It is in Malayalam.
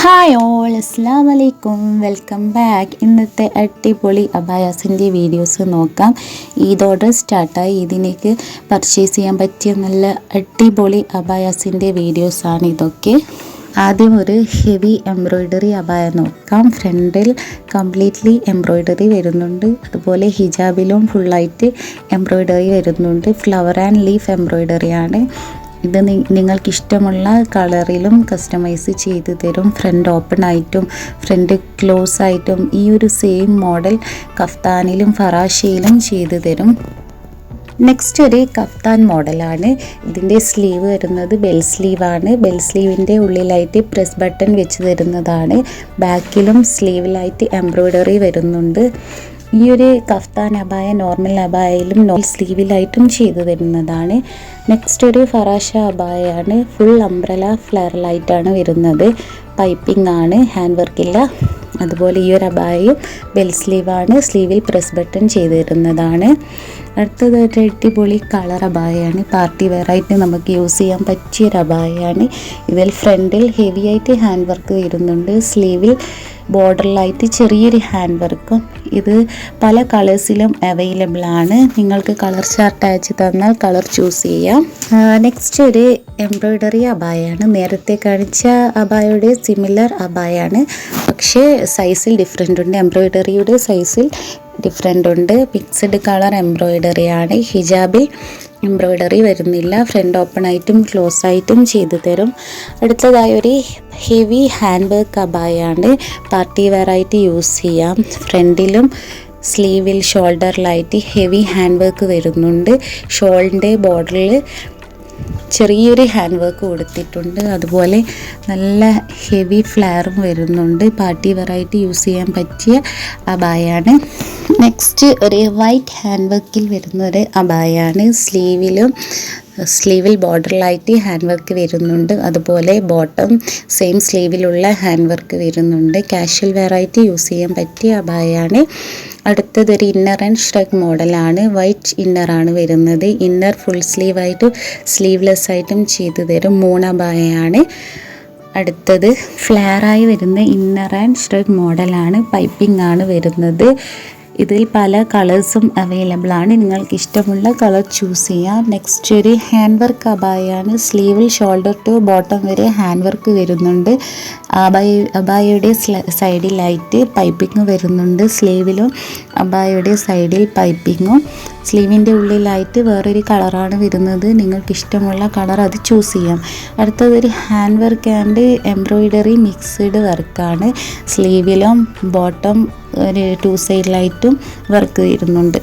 ഹായ് ഓൾ, അസ്സലാമു അലൈക്കും, വെൽക്കം ബാക്ക്. ഇന്നത്തെ അടിപൊളി അബായാസിൻ്റെ വീഡിയോസ് നോക്കാം. ഈദ് ഓർഡർ സ്റ്റാർട്ടായി. ഇതിലേക്ക് പർച്ചേസ് ചെയ്യാൻ പറ്റിയ നല്ല അടിപൊളി അബായാസിൻ്റെ വീഡിയോസാണ് ഇതൊക്കെ. ആദ്യം ഒരു ഹെവി എംബ്രോയ്ഡറി അബായ നോക്കാം. ഫ്രണ്ടിൽ കംപ്ലീറ്റ്ലി എംബ്രോയ്ഡറി വരുന്നുണ്ട്, അതുപോലെ ഹിജാബിലും ഫുള്ളായിട്ട് എംബ്രോയ്ഡറി വരുന്നുണ്ട്. ഫ്ലവർ ആൻഡ് ലീഫ് എംബ്രോയ്ഡറിയാണ് ഇത്. നിങ്ങൾക്കിഷ്ടമുള്ള കളറിലും കസ്റ്റമൈസ് ചെയ്ത് തരും. ഫ്രണ്ട് ഓപ്പൺ ആയിട്ടും ഫ്രണ്ട് ക്ലോസ് ആയിട്ടും ഈ ഒരു സെയിം മോഡൽ കഫ്താനിലും ഫറാഷയിലും ചെയ്ത് തരും. നെക്സ്റ്റ് ഒരു കഫ്താൻ മോഡലാണ്. ഇതിൻ്റെ സ്ലീവ് വരുന്നത് ബെൽ സ്ലീവാണ്. ബെൽ സ്ലീവിൻ്റെ ഉള്ളിലായിട്ട് പ്രസ് ബട്ടൺ വെച്ച് തരുന്നതാണ്. ബാക്കിലും സ്ലീവിലായിട്ട് എംബ്രോയ്ഡറി വരുന്നുണ്ട്. ഈ ഒരു കഫ്താൻ അബായ നോർമൽ അബായയിലും സ്ലീവിലായിട്ടും ചെയ്തു തരുന്നതാണ്. നെക്സ്റ്റ് ഒരു ഫറാഷ അബായാണ്. ഫുൾ അംബ്രല ഫ്ലയറിലായിട്ടാണ് വരുന്നത്. പൈപ്പിംഗ് ആണ്, ഹാൻഡ് വർക്കില്ല. അതുപോലെ ഈ ഒരു അബായയും ബെൽ സ്ലീവാണ്. സ്ലീവിൽ പ്രസ് ബട്ടൺ ചെയ്ത് തരുന്നതാണ്. അടുത്തത് ഒരു അടിപൊളി കളർ അബായയാണ്. പാർട്ടി വെയറായിട്ട് നമുക്ക് യൂസ് ചെയ്യാൻ പറ്റിയൊരു അബായയാണ്. ഇതിൽ ഫ്രണ്ടിൽ ഹെവി ആയിട്ട് ഹാൻഡ് വർക്ക് വരുന്നുണ്ട്. സ്ലീവിൽ ബോർഡറിലായിട്ട് ചെറിയൊരു ഹാൻഡ് വർക്കും. ഇത് പല കളേഴ്സിലും അവൈലബിൾ ആണ്. നിങ്ങൾക്ക് കളർ ചാർട്ട് അയച്ച് തന്നാൽ കളർ ചൂസ് ചെയ്യാം. നെക്സ്റ്റ് ഒരു എംബ്രോയ്ഡറി അബായാണ്. നേരത്തെ കാണിച്ച അബായയുടെ സിമിലർ അബായാണ്, പക്ഷേ സൈസിൽ ഡിഫറെൻ്റ് ഉണ്ട്. എംബ്രോയ്ഡറിയുടെ സൈസിൽ ഡിഫറെൻ്റ് ഉണ്ട്. മിക്സഡ് കളർ എംബ്രോയ്ഡറിയാണ്. ഹിജാബിൽ എംബ്രോയ്ഡറി വരുന്നില്ല. ഫ്രണ്ട് ഓപ്പൺ ആയിട്ടും ക്ലോസ് ആയിട്ടും ചെയ്തു തരും. അടുത്തതായി ഒരു ഹെവി ഹാൻഡ് വർക്ക് അബായാണ്. പാർട്ടി വെയറായിട്ട് യൂസ് ചെയ്യാം. ഫ്രണ്ടിലും സ്ലീവിൽ ഷോൾഡറിലായിട്ട് ഹെവി ഹാൻഡ് വർക്ക് വരുന്നുണ്ട്. ഷോളിൻ്റെ ബോർഡറിൽ ചെറിയൊരു ഹാൻഡ് വർക്ക് കൊടുത്തിട്ടുണ്ട്. അതുപോലെ നല്ല ഹെവി ഫ്ലെയറും വരുന്നുണ്ട്. പാർട്ടി വെയറായിട്ട് യൂസ് ചെയ്യാൻ പറ്റിയ അബായാണ്. നെക്സ്റ്റ് ഒരു വൈറ്റ് ഹാൻഡ് വർക്കിൽ വരുന്ന ഒരു അബായാണ്. സ്ലീവിൽ ബോർഡറിലായിട്ട് ഹാൻഡ് വർക്ക് വരുന്നുണ്ട്. അതുപോലെ ബോട്ടം സെയിം സ്ലീവിലുള്ള ഹാൻഡ് വർക്ക് വരുന്നുണ്ട്. കാഷ്വൽ വെയറായിട്ട് യൂസ് ചെയ്യാൻ പറ്റിയ അബായാണ്. അടുത്തതൊരു ഇന്നർ ആൻഡ് ഷ്രഗ് മോഡലാണ്. വൈറ്റ് ഇന്നറാണ് വരുന്നത്. ഇന്നർ ഫുൾ സ്ലീവായിട്ടും സ്ലീവ്ലെസ് ആയിട്ടും ചെയ്തു തരും. 3 അബായയാണ്. അടുത്തത് ഫ്ലെയറായി വരുന്ന ഇന്നർ ആൻഡ് ഷ്രഗ് മോഡലാണ്. പൈപ്പിംഗ് ആണ് വരുന്നത്. ഇതിൽ പല കളേഴ്സും അവൈലബിൾ ആണ്. നിങ്ങൾക്ക് ഇഷ്ടമുള്ള കളർ ചൂസ് ചെയ്യാം. നെക്സ്റ്റ് ഒരു ഹാൻഡ് വർക്ക് അബായാണ്. സ്ലീവിൽ ഷോൾഡർ ടു ബോട്ടം വരെ ഹാൻഡ് വർക്ക് വരുന്നുണ്ട്. അബായയുടെ സൈഡിലായിട്ട് പൈപ്പിംഗ് വരുന്നുണ്ട്. സ്ലീവിലും അബായയുടെ സൈഡിൽ പൈപ്പിങ്ങും. സ്ലീവിൻ്റെ ഉള്ളിലായിട്ട് വേറൊരു കളറാണ് വരുന്നത്. നിങ്ങൾക്ക് ഇഷ്ടമുള്ള കളർ അത് ചൂസ് ചെയ്യാം. അടുത്തതൊരു hand work and embroidery mixed വർക്കാണ്. സ്ലീവിലും ബോട്ടം ഒരു 2 സൈഡിലായിട്ടും വർക്ക് വരുന്നുണ്ട്.